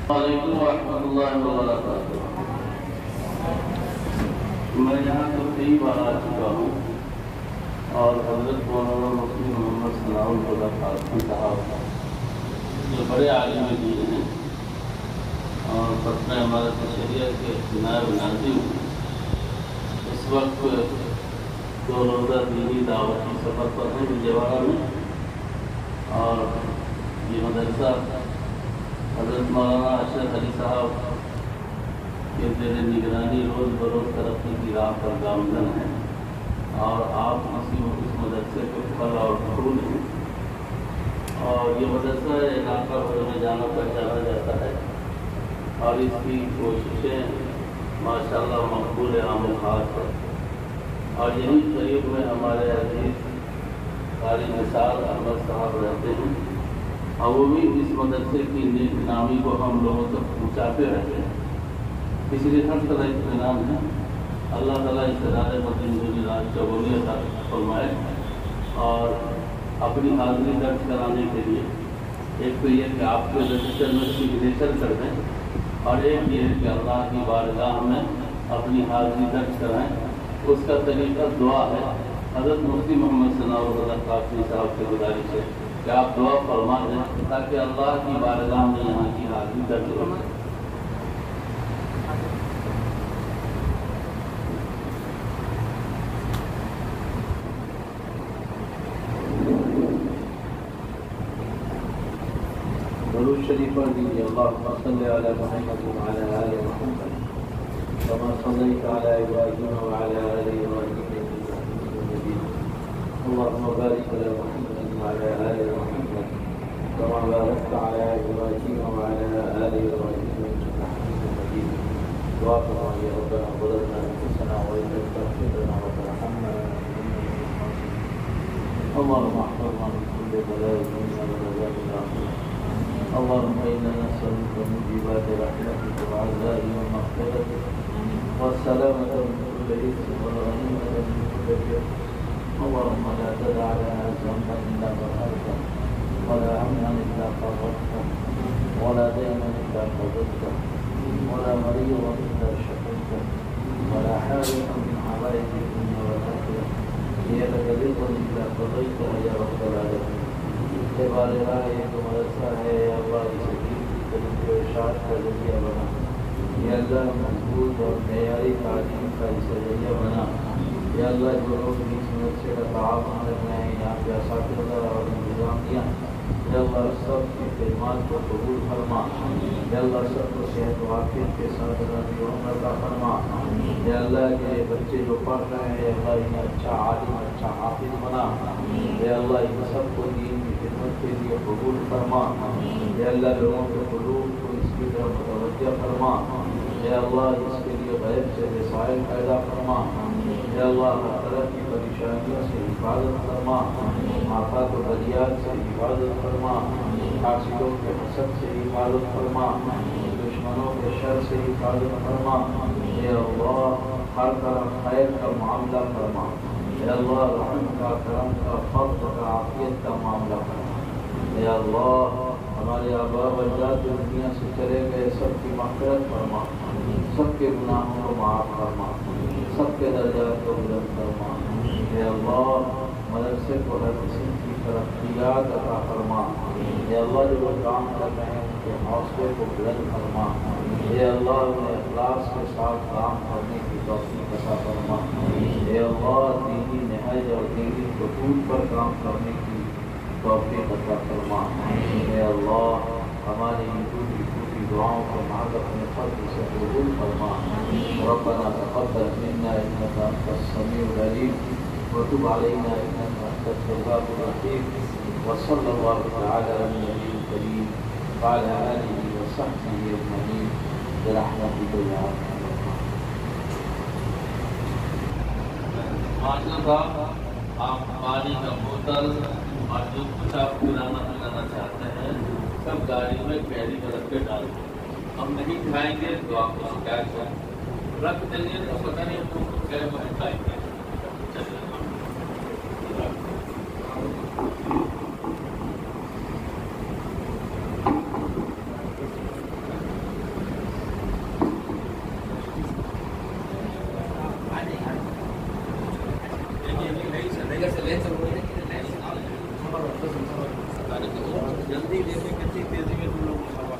वालेकुम रहमतुल्लाहि व बरकातुहू। मैं यहाँ तो कई बार आ चुका हूँ और हज़रत मौलाना मुफ्ती मोहम्मद सनाउल्लाह क़ासिमी साहब जो बड़े आलिम दीन हैं और पटना इमारत शरियत के नायब नाज़िम इस वक्त दो रोज़ा दीनी दावती सफ़र पर हैं विजयवाड़ा में। और ये मदरसा हज़रत मौलाना अशरफ अली साहब के ज़ेर निगरानी रोज़ बरोज़ तरक्की की राह पर गामज़न है और आप इस मदरसे के फल और फूल हैं। और ये मदरसा इलाका भर में जाना पहचाना जाता है और इसकी कोशिशें माशाअल्लाह मकबूल आम खास है। और यही करीब में हमारे अजीज़ कारी निसार अहमद साहब रहते हैं और वो भी इस मदरसे की नेक नामी को हम लोगों तक पहुँचाते रहते हैं, इसलिए हर तरह इत्मीनान है। अल्लाह ताला इस इदारे पर जिंदगी कबूलियत फरमाए। और अपनी हाज़िरी दर्ज कराने के लिए एक तो ये कि आपके रजिस्टर में सिग्नेचर कर दें और एक ये है कि अल्लाह की बारगाह में अपनी हाज़िरी दर्ज कराएँ। उसका तरीक़ा दुआ है। हज़रत मुफ्ती मोहम्मद सनाउल्लाह क़ासिमी साहब से गुजारिश है कि आप दुआ फरमा दें ताकि अल्लाह की बारगाह में यहाँ की हाज़िरी दर्ज हो। दुरूद शरीफ पढ़ दीजिए। अल्लाहुम्मा सल्लि अला मुहम्मद व अला आलि मुहम्मद कमा सल्लैता अला इब्राहीम व अला आलि इब्राहीम इन्नका हमीदुम मजीद। अल्लाहुम्मा बारिक अला मुहम्मद व अला आलि मुहम्मद कमा बारकता अला इब्राहीम व अला आलि इब्राहीम इन्नका हमीदुम मजीद। दुआ फरमाइए। रब्बना ज़लमना अनफुसना व इन लम तग़फिर लना व तरहमना अल्लाहुम्मा अहफ़िज़ना मिन कुल्लि बलाइन व अज़ाबिल आख़िरह। اللهم إنا نسألك موجبات رحمتك وعزائك ومغفرتك والسلامة من كل إثم والغنيمة من كل بر. اللهم لا تدع لنا ذنبا إلا غفرته ولا هما إلا فرجته ولا دينا إلا قضيته ولا مريضا إلا شفيته ولا حاجة من حوائج الدنيا والآخرة هي لك رضا إلا قضيتها يا رب العالمين. बारगाह एक मदरसा है अल्लाह इसे दीन की तरफ इरशाद का जरिया बना। ये अल्लाह मजबूत और मेयारी तालीम का इसे जरिया बना। ये अल्लाह जो लोग इस मदरसे का ताआवुन कर रहे हैं यहाँ के असातिज़ा और इंतज़ामिया, या अल्लाह सब की खिदमत को कबूल फरमा। या अल्लाह सबको सेहत व आफियत के साथ रज़ी उम्र का फरमा। या अल्लाह के बच्चे जो पढ़ रहे हैं अल्लाह इन्हें अच्छा आलिम अच्छा हाफिज़ बना। या अल्लाह इन सबको दीन की खिदमत के लिए कबूल फरमा। या अल्लाह लोगों के क़ुलूब को इसकी तरफ मुतवज्जह फरमा। या अल्लाह इसके लिए गैब से वसाइल पैदा फरमा। या अल्लाह हर तरह की परेशानियों से हिफाजत फरमा। आफात व बलियात से हिफाजत फरमा। हासिलों के हसद से हिफाजत फरमा। दुश्मनों के शर से हिफाजत फरमा। या अल्लाह हर तरफ खैर का मामला फरमा। या अल्लाह रहम का, करम का, फज़्ल का, आफियत का मामला फरमा। या अल्लाह हमारे आबा व अजदाद जो दुनिया से चले गए सबकी मग़फ़िरत फरमा। सबके गुनाहों को माफ़ फरमा। सबके दर्जात को बुलंद फरमा। या अल्लाह मदरसे को हर किस्म की तरक्कियात अता फरमा। या अल्लाह जो लोग काम कर रहे हैं उनके हौसले को बुलंद फरमा। या अल्लाह उन्हें इख़लास के साथ काम करने की तौफ़ीक़ अता फरमा। या अल्लाह दीनी नहज और दीनी उसूल पर काम करने की तौफ़ीक़ अता फरमा। या अल्लाह हमारी टूटी फूटी दुआओं को माफ़ अपने फ़ज़्ल से कबूल फरमा। रब्बना तक़ब्बल मिन्ना इन्नका अंतस समीउल अलीम व तुब अलैना इन्नका अंतत तव्वाबुर रहीम। व सल्लल्लाहु तआला अला नबिय्यिल करीम व अला आलिहि व सहबिहि अजमईन बिरहमतिक या अरहमर राहिमीन। मास्टर साहब, आप पानी का बोतल और जो कुछ आप पिलाना चाहते हैं सब गाड़ी में कैरी में रख के डाल दें। हम नहीं खाएंगे तो आपको शिकायत है, रख देंगे तो पता नहीं हमको क्या खाएंगे। जल्दी देखो कितनी तेजी में तुम लोग